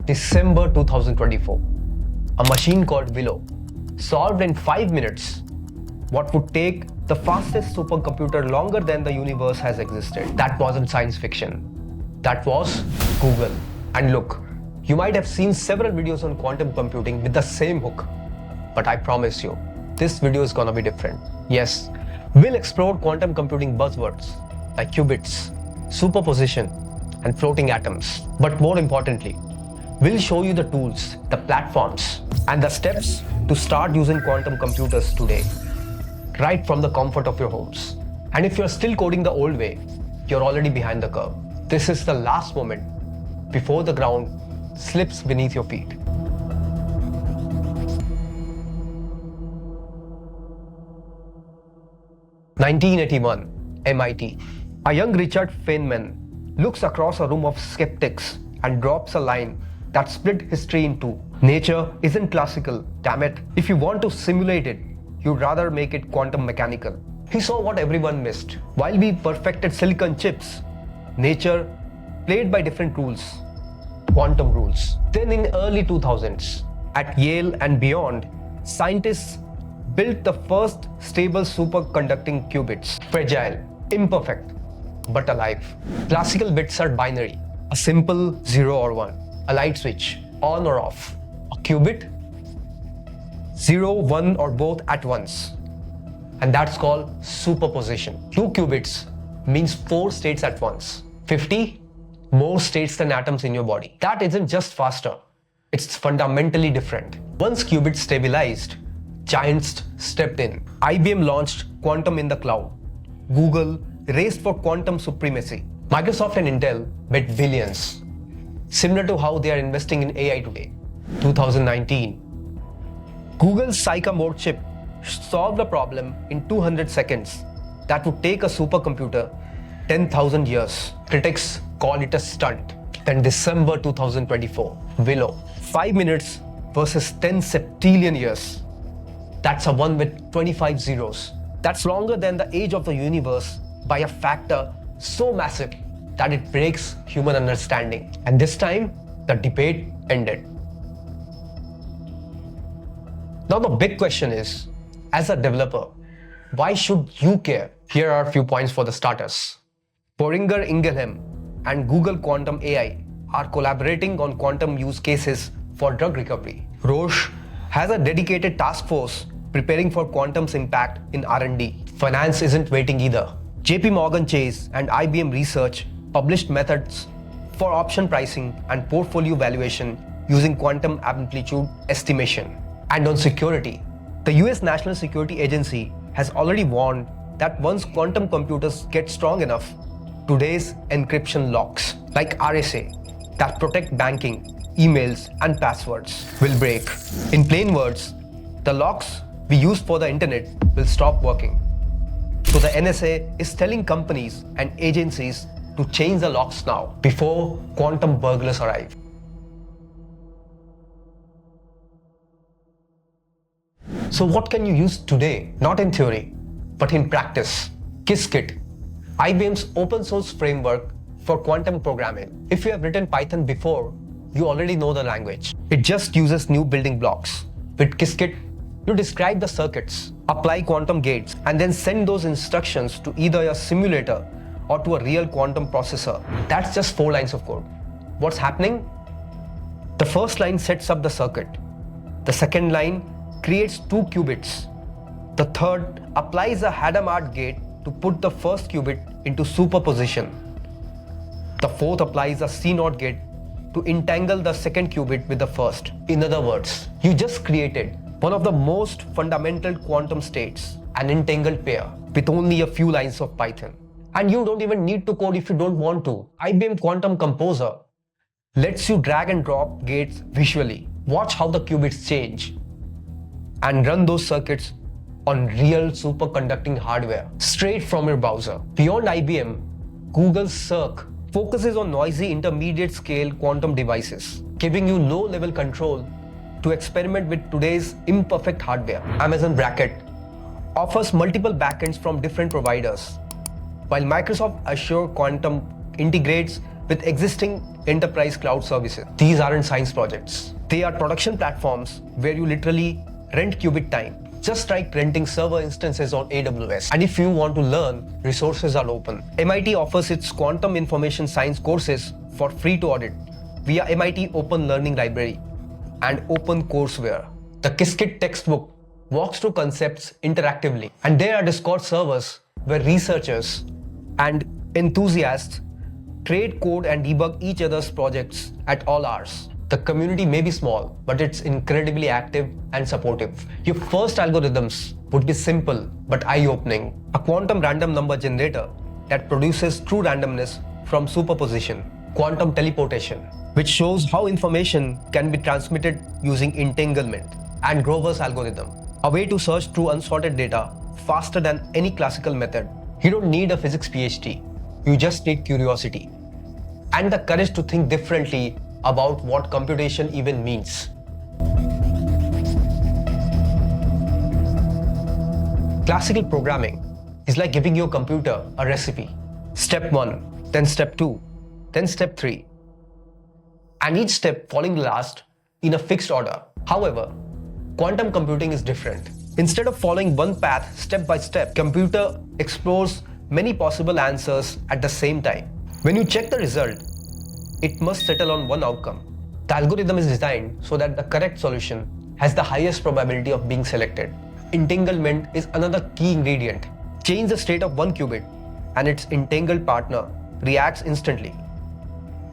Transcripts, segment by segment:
December 2024. A machine called Willow solved in 5 minutes what would take the fastest supercomputer longer than the universe has existed. That wasn't science fiction. That was Google. And look, you might have seen several videos on quantum computing with the same hook. But I promise you, this video is gonna be different. Yes, we'll explore quantum computing buzzwords like qubits, superposition, and floating atoms. But more importantly, we'll show you the tools, the platforms, and the steps to start using quantum computers today, right from the comfort of your homes. And if you're still coding the old way, you're already behind the curve. This is the last moment before the ground slips beneath your feet. (1981), MIT. A young Richard Feynman looks across a room of skeptics and drops a line that split history in two. Nature isn't classical, damn it. If you want to simulate it, you'd rather make it quantum mechanical. He saw what everyone missed. While we perfected silicon chips, nature played by different rules, quantum rules. Then in early 2000s, at Yale and beyond, scientists built the first stable superconducting qubits. Fragile, imperfect, but alive. Classical bits are binary, a simple 0 or 1, a light switch, on or off. A qubit, 0, 1 or both at once. And that's called superposition. 2 qubits means 4 states at once. 50 more states than atoms in your body. That isn't just faster, it's fundamentally different. Once qubits stabilized, giants stepped in. IBM launched quantum in the cloud. Google raced for quantum supremacy. Microsoft and Intel bet billions, similar to how they are investing in AI today. 2019, Google's Sycamore chip solved a problem in 200 seconds that would take a supercomputer 10,000 years. Critics call it a stunt. Then December 2024, Willow. 5 minutes versus 10 septillion years. That's a 1 with 25 zeros. That's longer than the age of the universe by a factor so massive that it breaks human understanding. And this time, the debate ended. Now the big question is, as a developer, why should you care? Here are a few points for the starters. Boehringer Ingelheim and Google Quantum AI are collaborating on quantum use cases for drug recovery. Roche has a dedicated task force preparing for quantum's impact in R&D. Finance isn't waiting either. JP Morgan Chase and IBM Research published methods for option pricing and portfolio valuation using quantum amplitude estimation. And on security, the US National Security Agency has already warned that once quantum computers get strong enough, today's encryption locks, like RSA, that protect banking, emails, and passwords, will break. In plain words, the locks we use for the internet will stop working. So the NSA is telling companies and agencies to change the locks now, before quantum burglars arrive. So what can you use today? Not in theory, but in practice. Qiskit, IBM's open source framework for quantum programming. If you have written Python before, you already know the language. It just uses new building blocks. With Qiskit, you describe the circuits, apply quantum gates, and then send those instructions to either a simulator or to a real quantum processor. That's just 4 lines of code. What's happening? The first line sets up the circuit. The second line creates 2 qubits. The third applies a Hadamard gate to put the first qubit into superposition. The fourth applies a CNOT gate to entangle the second qubit with the first. In other words, you just created one of the most fundamental quantum states, an entangled pair, with only a few lines of Python. And you don't even need to code if you don't want to. IBM Quantum Composer lets you drag and drop gates visually. Watch how the qubits change and run those circuits on real superconducting hardware straight from your browser. Beyond IBM, Google's Cirq focuses on noisy intermediate scale quantum devices, giving you low-level control to experiment with today's imperfect hardware. Amazon Bracket offers multiple backends from different providers, while Microsoft Azure Quantum integrates with existing enterprise cloud services. These aren't science projects. They are production platforms where you literally rent qubit time, just like renting server instances on AWS. And if you want to learn, resources are open. MIT offers its quantum information science courses for free to audit via MIT Open Learning Library and Open Courseware. The Qiskit textbook walks through concepts interactively, and there are Discord servers where researchers and enthusiasts trade code and debug each other's projects at all hours. The community may be small, but it's incredibly active and supportive. Your first algorithms would be simple but eye-opening. A quantum random number generator that produces true randomness from superposition. Quantum teleportation, which shows how information can be transmitted using entanglement. And Grover's algorithm, a way to search through unsorted data faster than any classical method. You don't need a physics PhD. You just need curiosity and the courage to think differently about what computation even means. Classical programming is like giving your computer a recipe. Step 1, then step 2, then step 3. And each step falling last in a fixed order. However, quantum computing is different. Instead of following one path step by step, computer explores many possible answers at the same time. When you check the result, it must settle on one outcome. The algorithm is designed so that the correct solution has the highest probability of being selected. Entanglement is another key ingredient. Change the state of one qubit and its entangled partner reacts instantly,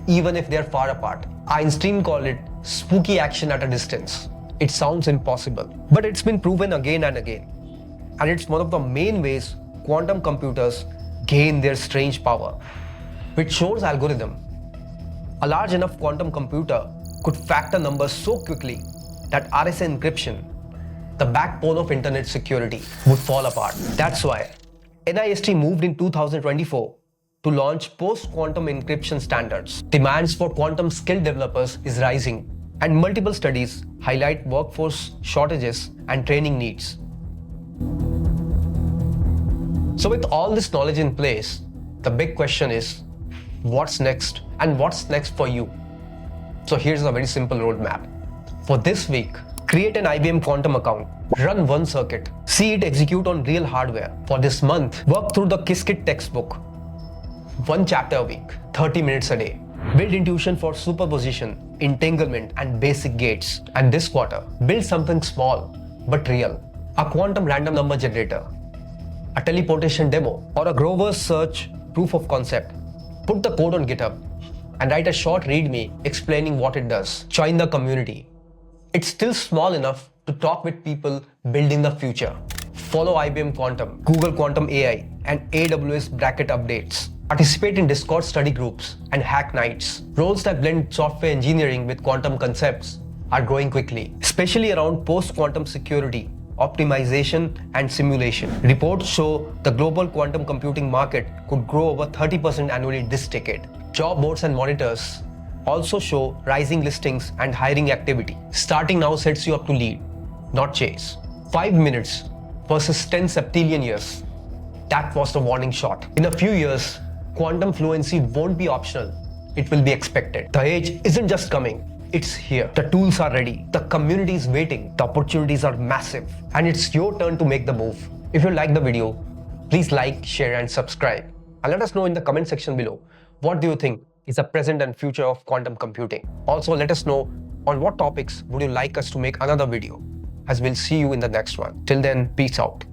even if they are far apart. Einstein called it spooky action at a distance. It sounds impossible, but it's been proven again and again. And it's one of the main ways quantum computers gain their strange power. With Shor's algorithm, a large enough quantum computer could factor numbers so quickly that RSA encryption, the backbone of internet security, would fall apart. That's why NIST moved in 2024 to launch post-quantum encryption standards. Demands for quantum skilled developers is rising, and multiple studies highlight workforce shortages and training needs. So with all this knowledge in place, the big question is, what's next? And what's next for you? So here's a very simple roadmap. For this week, create an IBM Quantum account, run one circuit, see it execute on real hardware. For this month, work through the Qiskit textbook, one chapter a week, 30 minutes a day. Build intuition for superposition, entanglement, and basic gates. And this quarter, build something small but real. A quantum random number generator, a teleportation demo, or a Grover's search proof of concept. Put the code on GitHub and write a short README explaining what it does. Join the community. It's still small enough to talk with people building the future. Follow IBM Quantum, Google Quantum AI, and AWS Bracket updates. Participate in Discord study groups and hack nights. Roles that blend software engineering with quantum concepts are growing quickly, especially around post-quantum security, optimization, and simulation. Reports show the global quantum computing market could grow over 30% annually this decade. Job boards and monitors also show rising listings and hiring activity. Starting now sets you up to lead, not chase. 5 minutes versus 10 septillion years. That was the warning shot. In a few years, quantum fluency won't be optional. It will be expected. The age isn't just coming. It's here. The tools are ready. The community is waiting. The opportunities are massive. And it's your turn to make the move. If you like the video, please like, share, and subscribe. And let us know in the comment section below, what do you think is the present and future of quantum computing? Also, let us know on what topics would you like us to make another video, as we'll see you in the next one. Till then, peace out.